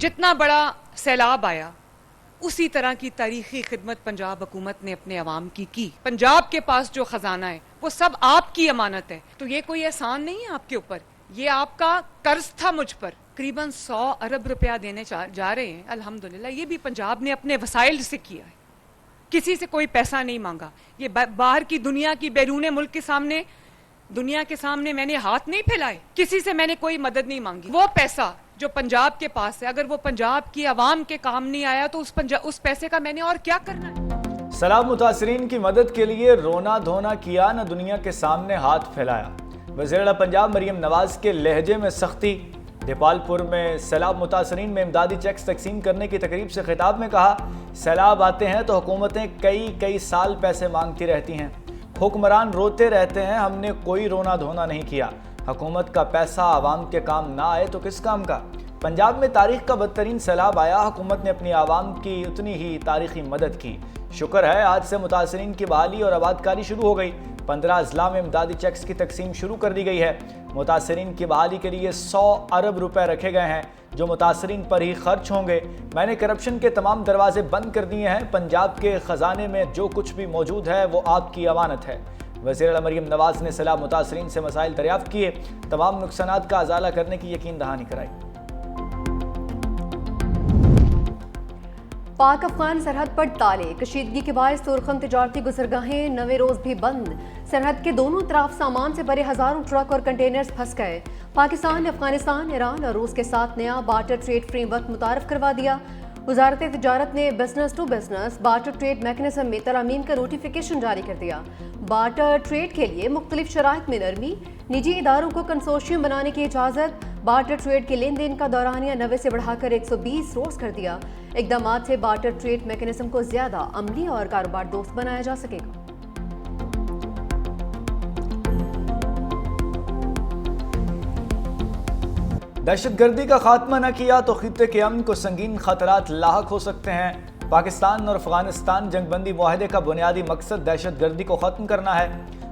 जितना बड़ा सैलाब आया उसी तरह की तारीखी खिदमत पंजाब हुकूमत ने अपने अवाम की। पंजाब के पास जो खजाना है वो सब आपकी अमानत है, तो ये कोई एहसान नहीं है आपके ऊपर, ये आपका कर्ज था मुझ पर। करीबन 100 अरब रुपया देने जा रहे हैं अल्हम्दुलिल्लाह। ये भी पंजाब ने अपने वसाइल से किया है, किसी से कोई पैसा नहीं मांगा। ये बाहर की दुनिया की बैरून मुल्क के सामने, दुनिया के सामने मैंने हाथ नहीं फैलाए, किसी से मैंने कोई मदद नहीं मांगी। वो पैसा जो पंजाब के पास है, अगर वो पंजाब की आवाम के काम नहीं आया तो उस पैसे का मैंने और क्या करना है। सैलाब मुतासरीन की मदद के लिए रोना धोना किया, न दुनिया के सामने हाथ फैलाया। वज़ीर पंजाब मरियम नवाज के लहजे में सख्ती। देपालपुर में सैलाब मुतासरीन में इमदादी चेक्स तकसीम करने की तकरीब से खिताब में कहा, सैलाब आते हैं तो हुकूमतें कई साल पैसे मांगती रहती हैं, हुक्मरान रोते रहते हैं, हमने कोई रोना धोना नहीं किया। हुकूमत का पैसा आवाम के काम ना आए तो किस काम का। पंजाब में तारीख का बदतरीन सैलाब आया, हुकूमत ने अपनी आवाम की उतनी ही तारीखी मदद की। शुक्र है आज से मुतासरीन की बहाली और आबादकारी शुरू हो गई। 15 अजला में इमदादी चेक्स की तकसीम शुरू कर दी गई है। मुतासरीन की बहाली के लिए 100 अरब रुपए रखे गए हैं जो मुतासरीन पर ही खर्च होंगे। मैंने करप्शन के तमाम दरवाजे बंद कर दिए हैं, पंजाब के खजाने में जो कुछ भी मौजूद है वो आपकी अमानत है। वज़ीर मरियम नवाज ने सैलाब मुतासरीन से मसाइल दरियाफ्त किए, तमाम नुकसानात का अजाला करने की यकीन दहानी कराई। पाक अफगान सरहद पर ताले, कशीदगी के बायस तुरखम तिजारती गुजरगाहें नवे रोज भी बंद। सरहद के दोनों तरफ सामान से भरे हजारों ट्रक और कंटेनर्स फंस गए। पाकिस्तान ने अफगानिस्तान, ईरान और रूस के साथ नया बार्टर ट्रेड फ्रेमवर्क मुतारफ करवा दिया। वजारत तिजारत ने business to business barter trade mechanism में तरमीम का नोटिफिकेशन जारी कर दिया। बार्टर ट्रेड के लिए मुख्तलिफ शराइत में नरमी, निजी इदारों को कंसोर्शियम बनाने की इजाज़त, बार्टर ट्रेड के लेन देन का दौरानिया 90 से बढ़ाकर 120 रोज कर दिया। इकदामात से बार्टर ट्रेड मैकेनिज्म को ज्यादा अमली और कारोबार दोस्त बनाया जा सकेगा। दहशतगर्दी का खात्मा न किया तो खित्ते के अमन को संगीन खतरात लाहक हो सकते हैं। पाकिस्तान और अफगानिस्तान जंगबंदी मुआहदे का बुनियादी मकसद दहशतगर्दी को खत्म करना है।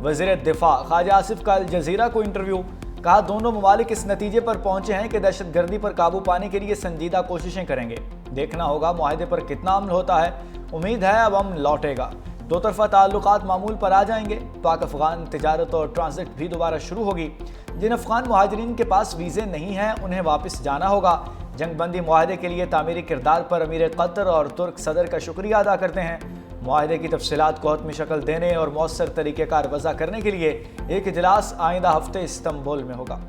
वज़ीर दिफा ख्वाजा आसिफ का अल जज़ीरा को इंटरव्यू, कहा दोनों ममालिक इस नतीजे पर पहुंचे हैं कि दहशतगर्दी पर काबू पाने के लिए संजीदा कोशिशें करेंगे। देखना होगा मुआहदे पर कितना अमल होता है। उम्मीद है अब अमन लौटेगा, दो तरफा ताल्लुकात मामूल पर आ जाएंगे। पाक अफगान तिजारत और ट्रांजिट भी दोबारा शुरू होगी। जिन अफगान मुहाजिरीन के पास वीज़े नहीं हैं उन्हें वापस जाना होगा। जंगबंदी मुआहदे के लिए तामीरी किरदार पर अमीर कतर और तुर्क सदर का शुक्रिया अदा करते हैं। मुआहदे की तफसीलात को हतमी शक्ल देने और मौसर तरीक़ेकार वज़ा करने के लिए एक इजलास आइंदा हफ्ते इस्तांबुल में होगा।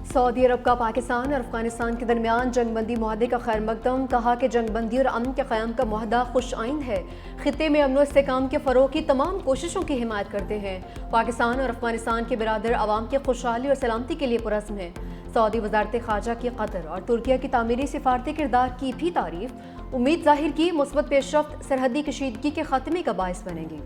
सऊदी अरब का पाकिस्तान और अफगानिस्तान के दरमियान जंगबंदी मुआहदे का खैर मकदम, कहा कि जंगबंदी और अमन के क़याम का मुआहदा खुश आइन है, खित्ते में अमन व इस्तेहकाम के फ़रोग़ की तमाम कोशिशों की हिमायत करते हैं। पाकिस्तान और अफगानिस्तान के बिरादर आवाम की खुशहाली और सलामती के लिए पुरज़्म है। सऊदी वज़ारत ख़ारजा की कतर और तुर्किया की तामीरी सिफारती किरदार की भी तारीफ, उम्मीद ज़ाहिर की मुस्बत पेशरफ्त सरहदी कशीदगी के ख़त्मे का बायस बनेगी।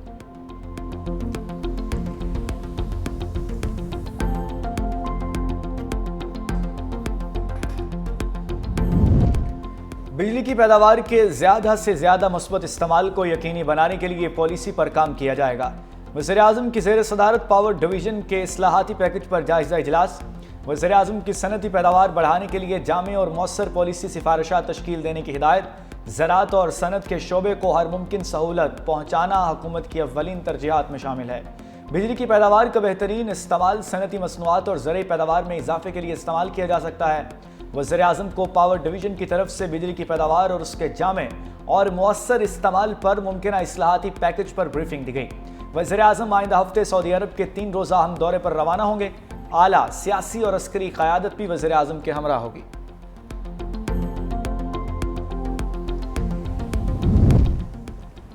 बिजली की पैदावार के ज़्यादा से ज़्यादा मुस्बत इस्तेमाल को यकीनी बनाने के लिए पॉलिसी पर काम किया जाएगा। वज़ीर-ए-आज़म की ज़ेर सदारत पावर डिवीज़न के इस्लाहाती पैकेज पर जायज़ा इजलास। वज़ीर-ए-आज़म की सनती पैदावार बढ़ाने के लिए जामे और मौसर पॉलिसी सिफारिशात तश्कील देने की हिदायत। ज़राअत और सनत के शोबे को हर मुमकिन सहूलत पहुँचाना हुकूमत की अव्वलीन तरजीहात में शामिल है। बिजली की पैदावार का बेहतरीन इस्तेमाल सनती मसनूआत और ज़रई पैदावार में इजाफे के लिए इस्तेमाल किया जा सकता है। वज़ीर-ए-आज़म को पावर डिवीज़न की तरफ से बिजली की पैदावार और उसके जामे और मौसर इस्तेमाल पर मुमकिन इस्लाहाती पैकेज पर ब्रीफिंग दी गई। वज़ीर-ए-आज़म आइंदा हफ्ते सऊदी अरब के 3 रोज़ा अहम दौरे पर रवाना होंगे। आला सियासी और अस्करी क़यादत भी वज़ीर-ए-आज़म के हमरा होगी।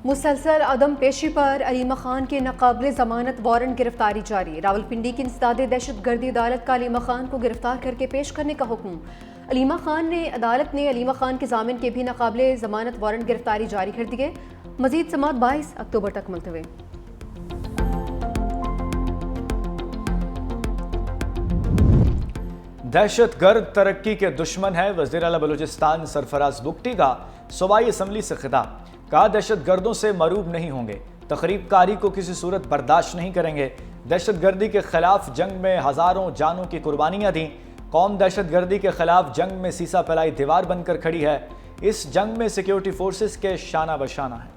मुसलसल अदम पेशी पर अलीमा खान के नाकाबिले ज़मानत वारंट गिरफ्तारी जारी। रावलपिंडी की इंसदादे दहशतगर्दी अदालत का अलीमा खान को गिरफ्तार करके पेश करने का हुक्म। अदालत ने अलीमा खान के जामिन के भी नाकाबिले ज़मानत वारंट गिरफ्तारी जारी कर दी है। मजीद समात 22 अक्टूबर तक मुलतवी। दहशतगर्द तरक्की के दुश्मन है, वज़ीर आला बलूचिस्तान सरफराज बुगटी का सूबाई असम्बली से खिताब। कहा दहशतगर्दों से मरूब नहीं होंगे, तकरीब कारी को किसी सूरत बर्दाश्त नहीं करेंगे। दहशतगर्दी के खिलाफ जंग में हजारों जानों की कुर्बानियां दी। कौम दहशतगर्दी के खिलाफ जंग में सीसा फैलाई दीवार बनकर खड़ी है। इस जंग में सिक्योरिटी फोर्सेस के शाना बशाना है।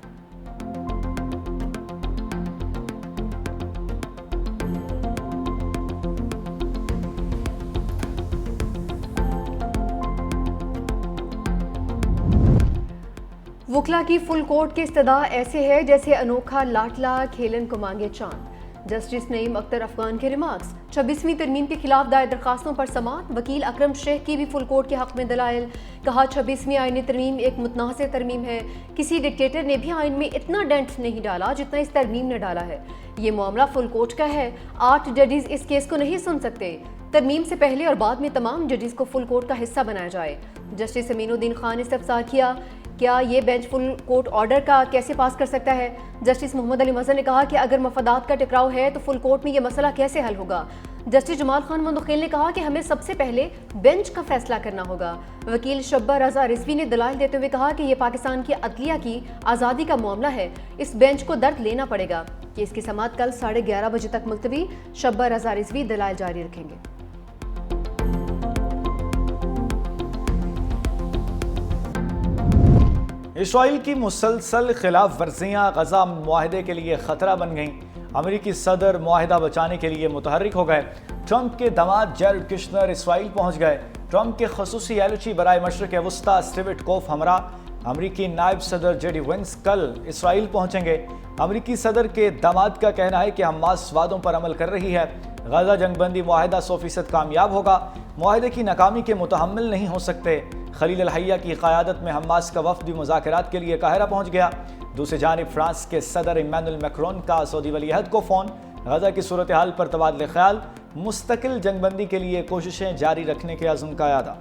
वकला की फुल कोर्ट की इस्तदा ऐसे है जैसे अनोखा लाडला खेलन को मांगे चांद। जस्टिस नईम अख्तर अफगान के रिमार्क्स। 26वीं तरमीम के खिलाफ दायर दरखास्तों पर समाअत। वकील अकरम शेख की भी फुल कोर्ट के हक में दलाइल। कहा 26वीं आईनी तरमीम एक मुतनाज़ तरमीम है। किसी डिक्टेटर ने भी आइन में इतना डेंट नहीं डाला जितना इस तरमीम ने डाला है। ये मामला फुल कोर्ट का है। 8 जजेस इस केस को नहीं सुन सकते। तरमीम से पहले और बाद में तमाम जजेस को फुल कोर्ट का हिस्सा बनाया जाए। जस्टिस अमीनुद्दीन खान ने इस्तफसार किया, क्या ये बेंच फुल कोर्ट ऑर्डर का कैसे पास कर सकता है। जस्टिस मोहम्मद अली मजहर ने कहा कि अगर मफादात का टकराव है तो फुल कोर्ट में ये मसला कैसे हल होगा। जस्टिस जमाल खान मुंदखिल ने कहा कि हमें सबसे पहले बेंच का फैसला करना होगा। वकील शब्बा रजा रिजवी ने दलाइल देते हुए कहा कि यह पाकिस्तान की अदलिया की आज़ादी का मामला है। इस बेंच को दर्द लेना पड़ेगा। केस की समाअत कल 11:30 बजे तक मुलतवी। शब्बा रजा रिजवी दलाइल जारी रखेंगे। इसराइल की मुसलसल खिलाफ वर्जियाँ गजा मुआहदे के लिए खतरा बन गईं। अमेरिकी सदर मुआहदा बचाने के लिए मुतहर्रिक हो गए। ट्रंप के दामाद जैरेड कुशनर इसराइल पहुंच गए। ट्रंप के खसूसी एलची बराए मशरक़ वस्ता स्टीव विटकोफ हमरा। अमेरिकी नायब सदर जेडी वेंस कल इसराइल पहुंचेंगे। अमेरिकी सदर के दामाद का कहना है कि हमास वादों पर अमल कर रही है। गजा जंगबंदी मुआहदा 100% कामयाब होगा। मुआहदे की नाकामी के मुतहम्मिल नहीं हो सकते। खलील अल हय्या की क़यादत में हमास का वफ़द भी मुज़ाकरात के लिए काहिरा पहुंच गया। दूसरी जानिब फ्रांस के सदर इमैनुअल मैक्रोन का सऊदी वली अहद को फ़ोन। गजा की सूरत हाल पर तबादले ख्याल। मुस्तकिल जंगबंदी के लिए कोशिशें जारी रखने के अज़्म का यादा।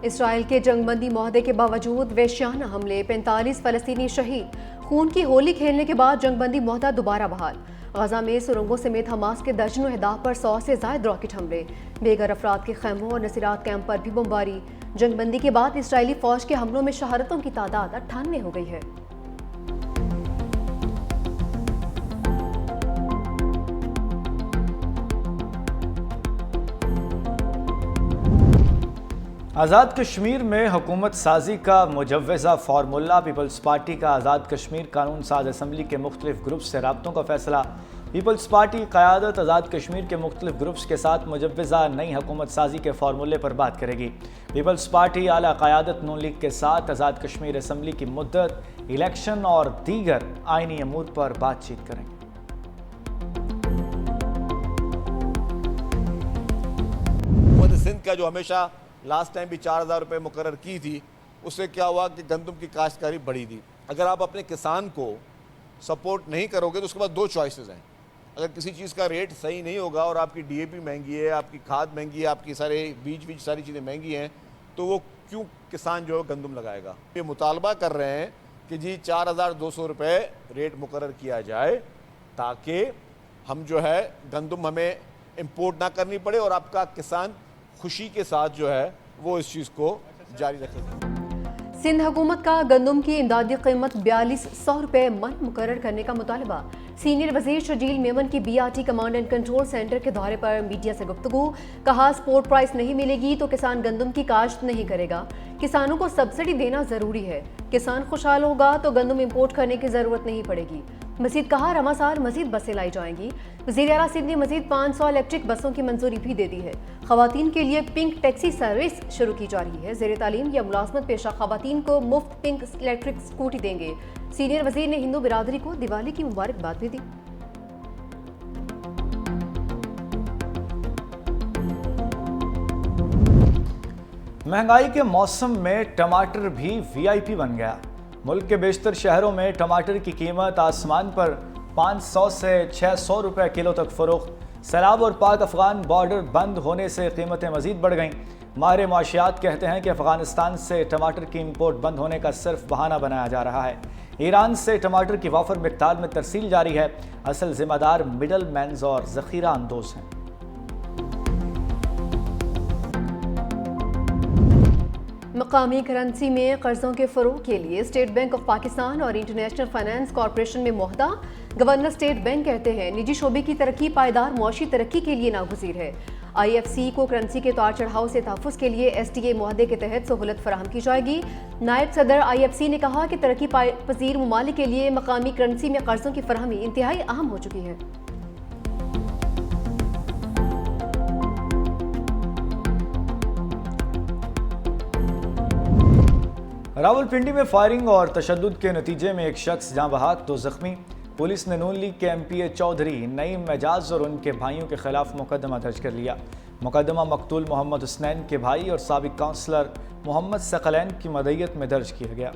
इसराइल के जंगबंदी मुआहदे के बावजूद वेश्याना हमले, 45 फ़लस्तीनी शहीद। खून की होली खेलने के बाद जंगबंदी मुआहदा दोबारा बहाल। गजा में सुरंगों समेत हमास के दर्जनों अहदाफ पर 100 से ज़ायद रॉकेट हमले। बेघर अफराद के खैमों और नसीरात कैंप पर भी बमबारी। जंगबंदी के बाद इसराइली फौज के हमलों में शहादतों की तादाद 98 हो गई है। आज़ाद कश्मीर में हुकूमत साजी का मुजव्वज़ा फार्मूला। पीपल्स पार्टी का आज़ाद कश्मीर कानून साज असम्बली के मुख्तलिफ ग्रुप्स से राब्तों का फैसला। पीपल्स पार्टी क़यादत आज़ाद कश्मीर के मुख्तलिफ ग्रुप्स के साथ मुजव्वज़ा नई हुकूमत साजी के फार्मूले पर बात करेगी। पीपल्स पार्टी आला क़यादत नून लीग के साथ आज़ाद कश्मीर असम्बली की मुद्दत, इलेक्शन और दीगर आइनी अमूर पर बातचीत करेंगे। सिंध का जो हमेशा लास्ट टाइम भी 4000 रुपये मुकर्रर की थी, उससे क्या हुआ कि गंदम की काश्तकारी बढ़ी थी। अगर आप अपने किसान को सपोर्ट नहीं करोगे तो उसके बाद 2 चॉइसेस हैं। अगर किसी चीज़ का रेट सही नहीं होगा और आपकी DAP महंगी है, आपकी खाद महंगी है, आपकी सारे बीज सारी चीज़ें महंगी हैं, तो वो क्यों किसान जो है गंदम लगाएगा। ये मुतालबा कर रहे हैं कि जी 4200 रुपये रेट मुकर्रर किया जाए ताकि हम जो है गंदम हमें इम्पोर्ट ना करनी पड़े और आपका किसान खुशी के साथ जो है वो इस चीज़ को जारी रखेगा। सिंध हुकूमत का गंदम की इमदादी कीमत 4200 रुपये मन मुकर्रर करने का मुतालबा। सीनियर वजीर शजील मेमन की BRT command and control centre के दौरे पर मीडिया से गुफ्तगू। कहा स्पोर्ट प्राइस नहीं मिलेगी तो किसान गंदम की काश्त नहीं करेगा। किसानों को सब्सिडी देना जरूरी है। किसान खुशहाल होगा तो गंदम इम्पोर्ट करने की जरूरत नहीं पड़ेगी। मजीद कहा रमा साल मजीद बसें लाई जाएंगी। वज़ीर आला सिंध ने मजीद 500 इलेक्ट्रिक बसों की मंजूरी भी दे दी है। खवातीन के लिए पिंक टैक्सी सर्विस शुरू की जा रही है। ज़ेर तालीम या मुलाजमत पेशा खवातीन को मुफ्त पिंक इलेक्ट्रिक स्कूटी देंगे। सीनियर वजीर ने हिंदू बिरादरी को दिवाली की मुबारकबाद भी दी। महंगाई के मौसम में टमाटर भी VIP बन गया। मुल्क के बेशतर शहरों में टमाटर की कीमत आसमान पर 500 से 600 रुपये किलो तक फरोख्त। सैलाब और पाक अफगान बॉर्डर बंद होने से कीमतें मजीद बढ़ गईं। माहिर मुआशियात कहते हैं कि अफगानिस्तान से टमाटर की इम्पोर्ट बंद होने का सिर्फ बहाना बनाया जा रहा है। ईरान से टमाटर की वाफर मिकदार में तरसील जारी है। असल जिम्मेदार मिडल मैन्स और ज़ख़ीरा अंदोज हैं। मकामी करेंसी में कर्जों के फ़रोग़ के लिए स्टेट बैंक ऑफ पाकिस्तान और इंटरनेशनल फाइनेंस कॉरपोरेशन में मुआहदा। गवर्नर स्टेट बैंक कहते हैं निजी शोबे की तरक्की पायदार मुआशी तरक्की के लिए नागुज़ीर है। IFC को करेंसी के उतार चढ़ाव से तहफ़्फ़ुज़ के लिए SDA मुआहदे के तहत सहूलत फराहम की जाएगी। नायब सदर IFC ने कहा कि तरक्की पजीर ममालिक के लिए मकामी करेंसी में कर्ज़ों की फराहमी इंतहाई अहम हो चुकी है। रावलपिंडी में फायरिंग और तशद्दुद के नतीजे में एक शख्स जाँ बहक 2 जख्मी। पुलिस ने नून लीग के MPA चौधरी नईम एजाज और उनके भाइयों के खिलाफ मुकदमा दर्ज कर लिया। मुकदमा मकतूल मोहम्मद हुसनैन के भाई और साबिक काउंसलर मोहम्मद सकलैन की मदईयत में दर्ज किया गया।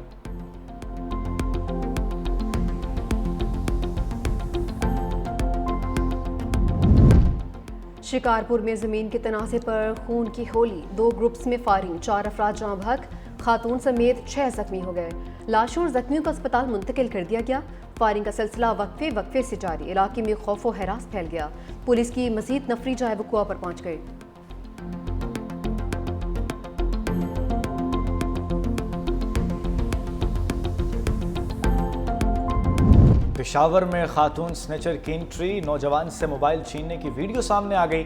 शिकारपुर में जमीन के तनाज़े पर खून की होली, 2 ग्रुप्स में फायरिंग, 4 अफराद जाँ बहक, खातून समेत 6 जख्मी हो गए। लाशों और जख्मियों को अस्पताल मुंतकिल कर दिया गया। फायरिंग का सिलसिला वक्फे से जारी, इलाके में खौफ व हरास फैल गया। पुलिस की मजीद नफरी जाए वकुआ पर पहुंच गई। पेशावर में खातून स्नेचर की एंट्री, नौजवान से मोबाइल छीनने की वीडियो सामने आ गई।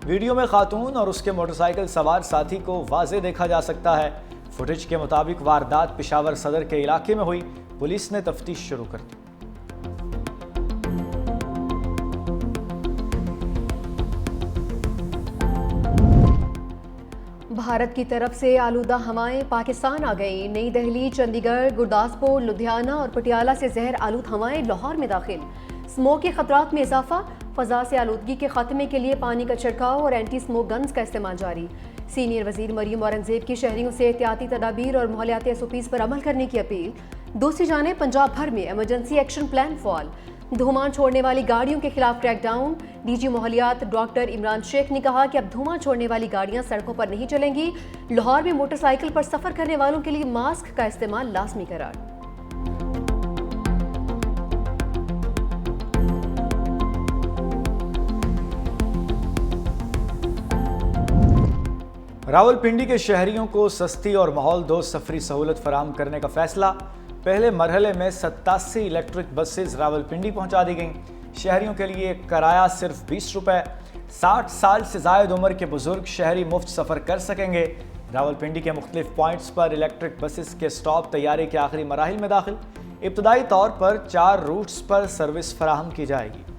वीडियो में खातून और उसके मोटरसाइकिल सवार साथी को वाज़े देखा जा सकता है। फुटेज के मुताबिक वारदात पेशावर सदर के इलाके में हुई। पुलिस ने तफ्तीश शुरू कर दी। भारत की तरफ से आलूदा हवाएं पाकिस्तान आ गईं। नई दिल्ली, चंडीगढ़, गुरदासपुर, लुधियाना और पटियाला से जहर आलूद हवाएं लाहौर में दाखिल। स्मोक के खतरात में इजाफा, फजा से आलूदगी के खात्मे के लिए पानी का छिड़काव और एंटी स्मोक गन्स का इस्तेमाल जारी। सीनियर वजीर मरियम औरंगजेब की शहरियों से एहतियाती तदाबीर और माहौलियाती SOPs पर अमल करने की अपील। दूसरी जानिब पंजाब भर में इमरजेंसी एक्शन प्लान फॉल। धुआं छोड़ने वाली गाड़ियों के खिलाफ क्रैकडाउन। DG माहौलियात डॉक्टर इमरान शेख ने कहा कि अब धुआं छोड़ने वाली गाड़ियां सड़कों पर नहीं चलेंगी। लाहौर में मोटरसाइकिल पर सफर करने वालों के लिए मास्क का इस्तेमाल लाजमी करार। रावलपिंडी के शहरियों को सस्ती और माहौल दोस्त सफरी सहूलत फराहम करने का फैसला। पहले मरहले में 87 इलेक्ट्रिक बसेस रावलपिंडी पहुंचा दी गईं। शहरियों के लिए किराया सिर्फ 20 रुपये। 60 साल से ज़ायद उम्र के बुजुर्ग शहरी मुफ्त सफ़र कर सकेंगे। रावलपिंडी के मुख्तलिफ पॉइंट्स पर इलेक्ट्रिक बसेस के स्टॉप तैयारी के आखिरी मराहिल में दाखिल। इब्तदाई तौर पर 4 रूट्स पर सर्विस फराहम की जाएगी।